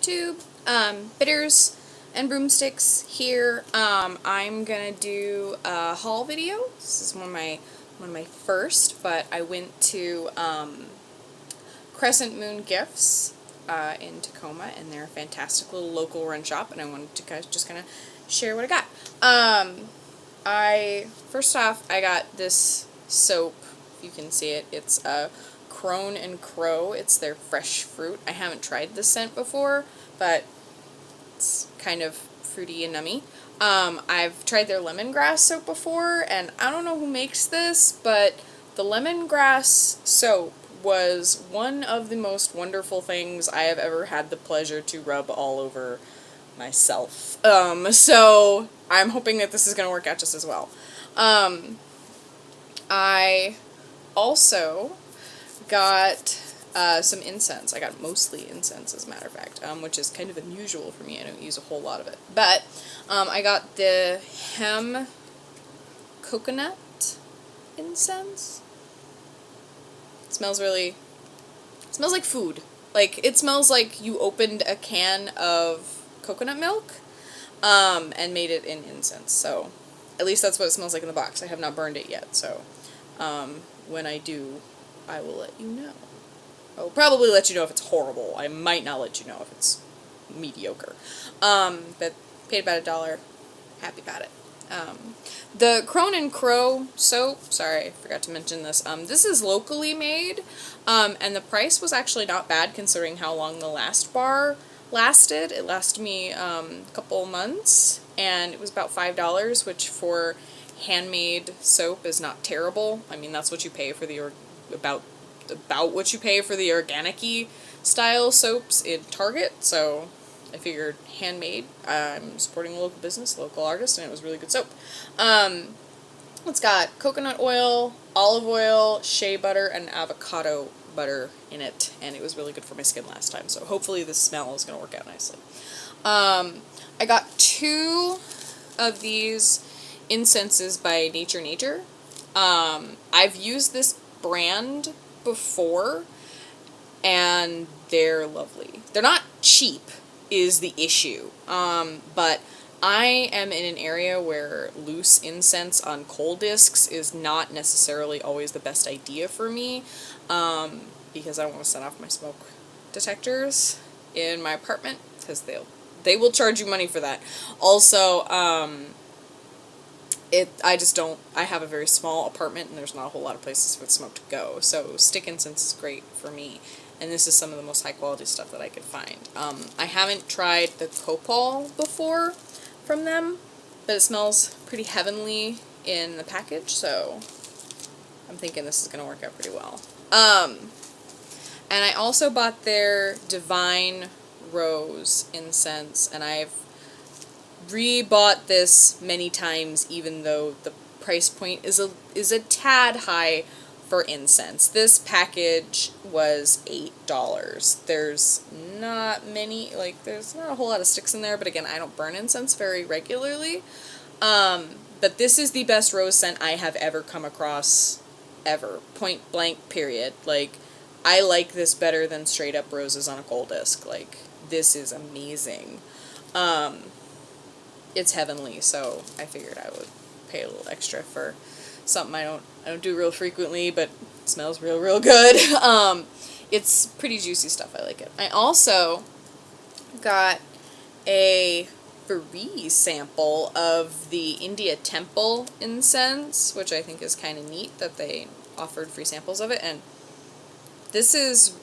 YouTube. Bitters and Broomsticks here. I'm gonna do a haul video. This is one of my first, but I went to Crescent Moon Gifts in Tacoma, and they're a fantastic little local run shop, and I wanted to just kind of share what I got. First off, I got this soap. You can see it. It's Crone and Crow. It's their fresh fruit. I haven't tried this scent before, but it's kind of fruity and nummy. I've tried their lemongrass soap before, and I don't know who makes this, but the lemongrass soap was one of the most wonderful things I have ever had the pleasure to rub all over myself. So I'm hoping that this is going to work out just as well. I also got some incense. I got mostly incense, as a matter of fact, which is kind of unusual for me. I don't use a whole lot of it. But I got the hem coconut incense. It smells like food. Like, it smells like you opened a can of coconut milk and made it in incense. So at least that's what it smells like in the box. I have not burned it yet, so when I do, I will let you know. I'll probably let you know if it's horrible. I might not let you know if it's mediocre. But paid about $1. Happy about it. The Crone and Crow soap, sorry, I forgot to mention this. This is locally made, and the price was actually not bad considering how long the last bar lasted. It lasted me a couple months, and it was about $5, which for handmade soap is not terrible. I mean, that's what you pay for the about what you pay for the organic-y style soaps in Target, so I figured handmade. I'm supporting a local business, local artist, and it was really good soap. It's got coconut oil, olive oil, shea butter, and avocado butter in it, and it was really good for my skin last time, so hopefully this smell is going to work out nicely. I got 2 of these incenses by Nature. I've used this brand before, and they're lovely. They're not cheap is the issue, but I am in an area where loose incense on coal discs is not necessarily always the best idea for me, because I don't want to set off my smoke detectors in my apartment, because they will charge you money for that. Also, I have a very small apartment, and there's not a whole lot of places for the smoke to go, so stick incense is great for me, and this is some of the most high quality stuff that I could find. I haven't tried the copal before from them, but it smells pretty heavenly in the package, so I'm thinking this is going to work out pretty well. And I also bought their Divine Rose incense, and I've rebought this many times, even though the price point is a tad high for incense. This package was $8. There's not there's not a whole lot of sticks in there, but again, I don't burn incense very regularly. But this is the best rose scent I have ever come across, ever. Point blank, period. Like, I like this better than straight up roses on a coal disc. Like, this is amazing. It's heavenly, so I figured I would pay a little extra for something I don't do real frequently, but it smells real good. It's pretty juicy stuff. I like it. I also got a free sample of the India Temple incense, which I think is kind of neat that they offered free samples of it, and this is,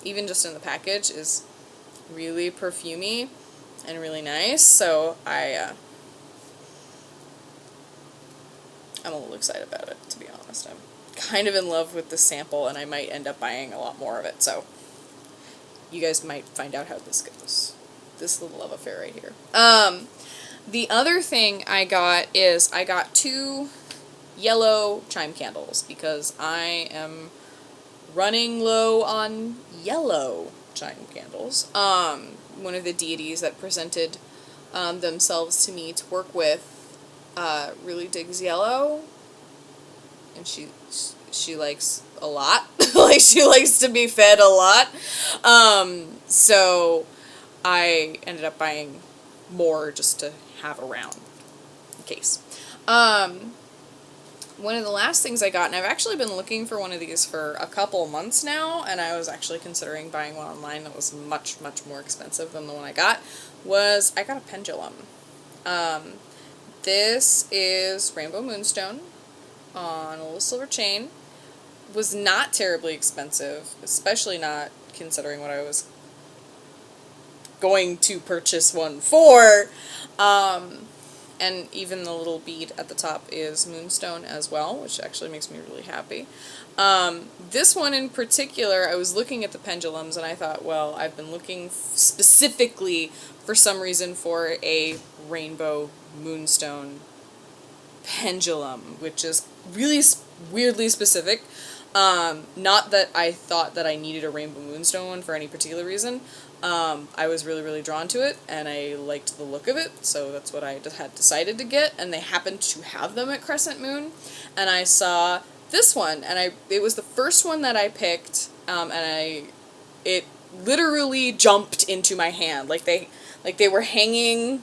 even just in the package, is really perfumey and really nice, so I'm a little excited about it, to be honest. I'm kind of in love with the sample, and I might end up buying a lot more of it, so you guys might find out how this goes. This little love affair right here. The other thing I got is I got 2 yellow chime candles, because I am running low on yellow chime candles. One of the deities that presented themselves to me to work with really digs yellow, and she likes a lot. Like, she likes to be fed a lot. So I ended up buying more just to have around in case. One of the last things I got, and I've actually been looking for one of these for a couple months now, and I was actually considering buying one online that was much, much more expensive than the one I got, was I got a pendulum. This is Rainbow Moonstone on a little silver chain. Was not terribly expensive, especially not considering what I was going to purchase one for. And even the little bead at the top is moonstone as well, which actually makes me really happy. This one in particular, I was looking at the pendulums and I thought, well, I've been looking specifically for some reason for a rainbow moonstone pendulum, which is really weirdly specific. Not that I thought that I needed a rainbow moonstone one for any particular reason. I was really, really drawn to it, and I liked the look of it, so that's what I had decided to get, and they happened to have them at Crescent Moon, and I saw this one, and it was the first one that I picked, and it literally jumped into my hand, like they were hanging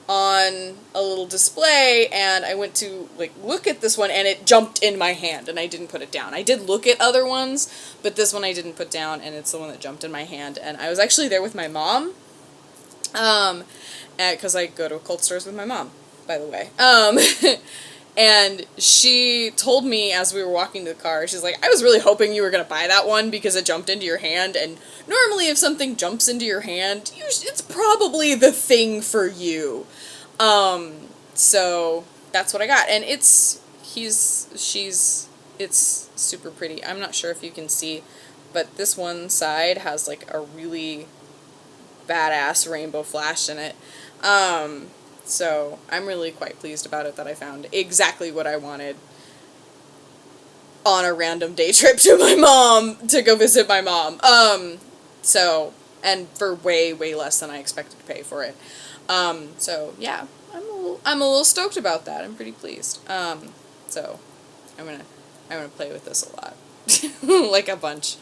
on a little display, and I went to look at this one and it jumped in my hand and I didn't put it down. I did look at other ones, but this one I didn't put down, and it's the one that jumped in my hand. And I was actually there with my mom, because I go to occult stores with my mom, by the way. And she told me as we were walking to the car, she's like, I was really hoping you were going to buy that one because it jumped into your hand, and normally if something jumps into your hand, it's probably the thing for you. So that's what I got, and it's super pretty. I'm not sure if you can see, but this one side has like a really badass rainbow flash in it. So I'm really quite pleased about it, that I found exactly what I wanted on a random day trip to my mom, to go visit my mom. So, and for way, way less than I expected to pay for it. So yeah, I'm a little stoked about that. I'm pretty pleased. So I'm gonna play with this a lot. Like a bunch.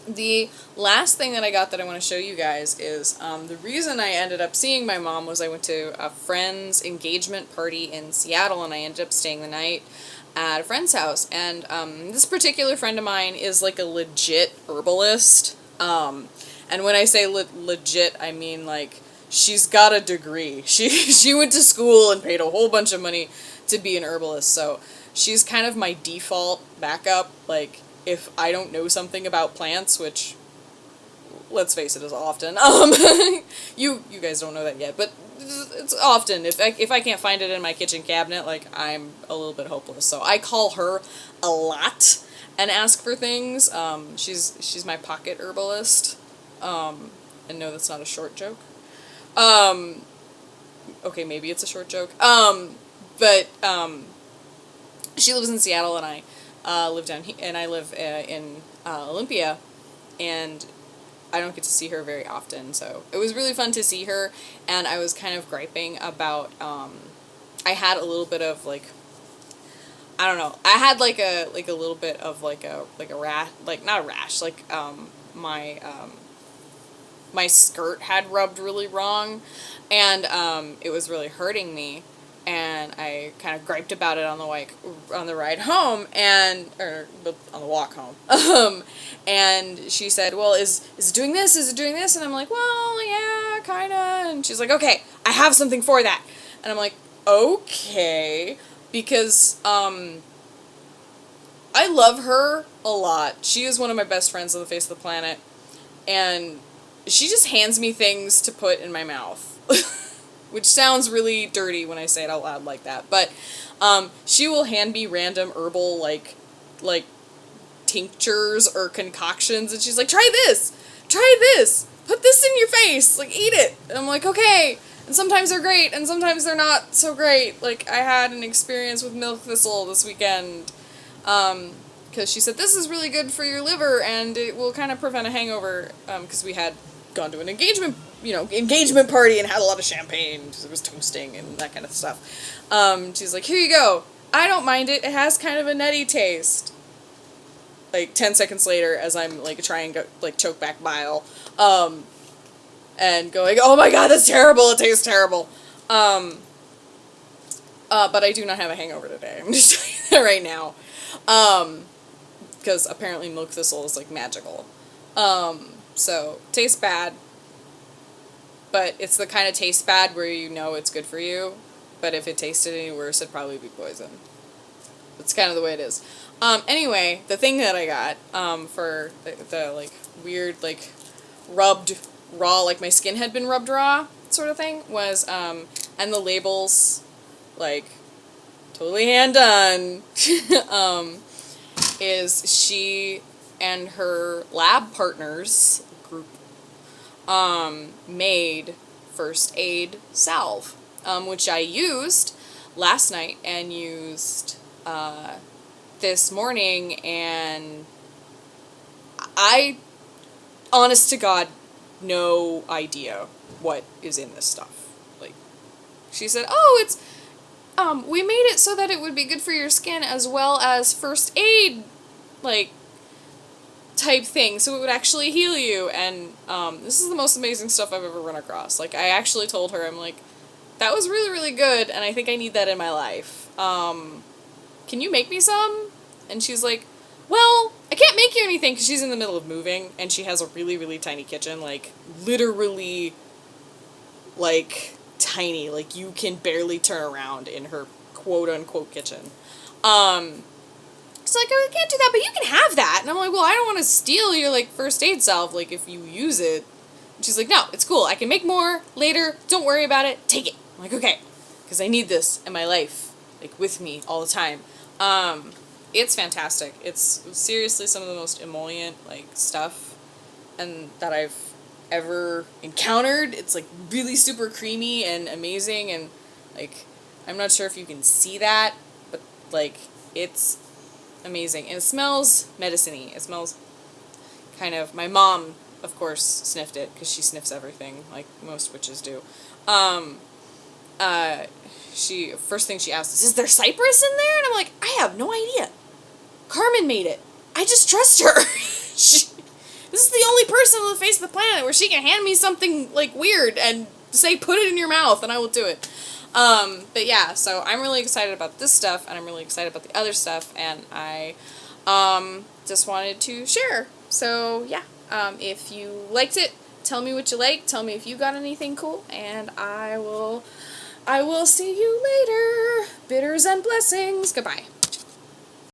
The last thing that I got that I want to show you guys is, the reason I ended up seeing my mom was I went to a friend's engagement party in Seattle, and I ended up staying the night at a friend's house, and this particular friend of mine is like a legit herbalist, and when I say legit, I mean like she's got a degree. She went to school and paid a whole bunch of money to be an herbalist, so she's kind of my default backup, like, if I don't know something about plants, which, let's face it, is often. You guys don't know that yet, but it's often. If I can't find it in my kitchen cabinet, like, I'm a little bit hopeless. So I call her a lot and ask for things. She's my pocket herbalist. And no, that's not a short joke. Okay, maybe it's a short joke. But she lives in Seattle, and I live down here, and I live in Olympia, and I don't get to see her very often, so it was really fun to see her, and I was kind of griping about, I had a little bit of, like, I don't know, I had, like a little bit of, like a rash, like, not a rash, like, my skirt had rubbed really wrong, and, it was really hurting me. And I kind of griped about it on the ride home, or on the walk home. And she said, well, is it doing this? Is it doing this? And I'm like, well, yeah, kind of. And she's like, okay, I have something for that. And I'm like, okay, because, I love her a lot. She is one of my best friends on the face of the planet. And she just hands me things to put in my mouth. Which sounds really dirty when I say it out loud like that, but, she will hand me random herbal, like, tinctures or concoctions, and she's like, try this, put this in your face, like, eat it, and I'm like, okay, and sometimes they're great, and sometimes they're not so great. Like, I had an experience with milk thistle this weekend, because she said, this is really good for your liver, and it will kind of prevent a hangover, because we had gone to an engagement party and had a lot of champagne, because it was toasting and that kind of stuff. She's like, here you go. I don't mind it. It has kind of a nutty taste. like 10 seconds later as I'm like trying to like choke back bile, and going, oh my god, that's terrible, it tastes terrible. But I do not have a hangover today. I'm just telling you that right now. Because apparently milk thistle is like magical. So tastes bad, but it's the kind of taste bad where you know it's good for you, but if it tasted any worse, it'd probably be poison. That's kind of the way it is. Anyway, the thing that I got, for the like, weird, like, rubbed raw, like my skin had been rubbed raw sort of thing, was, and the labels, like, totally hand done, is she and her lab partners group, made first aid salve, which I used last night and used, this morning, and I, honest to God, no idea what is in this stuff. Like, she said, oh, it's, we made it so that it would be good for your skin as well as first aid, like, type thing, so it would actually heal you, and, this is the most amazing stuff I've ever run across. Like, I actually told her, I'm like, that was really, really good, and I think I need that in my life. Can you make me some? And she's like, well, I can't make you anything, because she's in the middle of moving, and she has a really, really tiny kitchen, like, literally, like, tiny, like, you can barely turn around in her quote-unquote kitchen. It's like, oh, I can't do that, but you can have that. And I'm like, well, I don't want to steal your, like, first aid salve, like, if you use it. And she's like, no, it's cool, I can make more later, don't worry about it, take it. I'm like, okay, because I need this in my life, like, with me all the time. It's fantastic. It's seriously some of the most emollient, like, stuff and that I've ever encountered. It's, like, really super creamy and amazing, and, like, I'm not sure if you can see that, but, like, it's amazing. And it smells medicine-y. It smells kind of, my mom, of course, sniffed it, because she sniffs everything, like most witches do. First thing she asked is there cypress in there? And I'm like, I have no idea. Carmen made it. I just trust her. This is the only person on the face of the planet where she can hand me something, like, weird and say, put it in your mouth, and I will do it. But yeah, so I'm really excited about this stuff, and I'm really excited about the other stuff, and I, just wanted to share. So, yeah, if you liked it, tell me what you like, tell me if you got anything cool, and I will see you later. Bitters and blessings. Goodbye.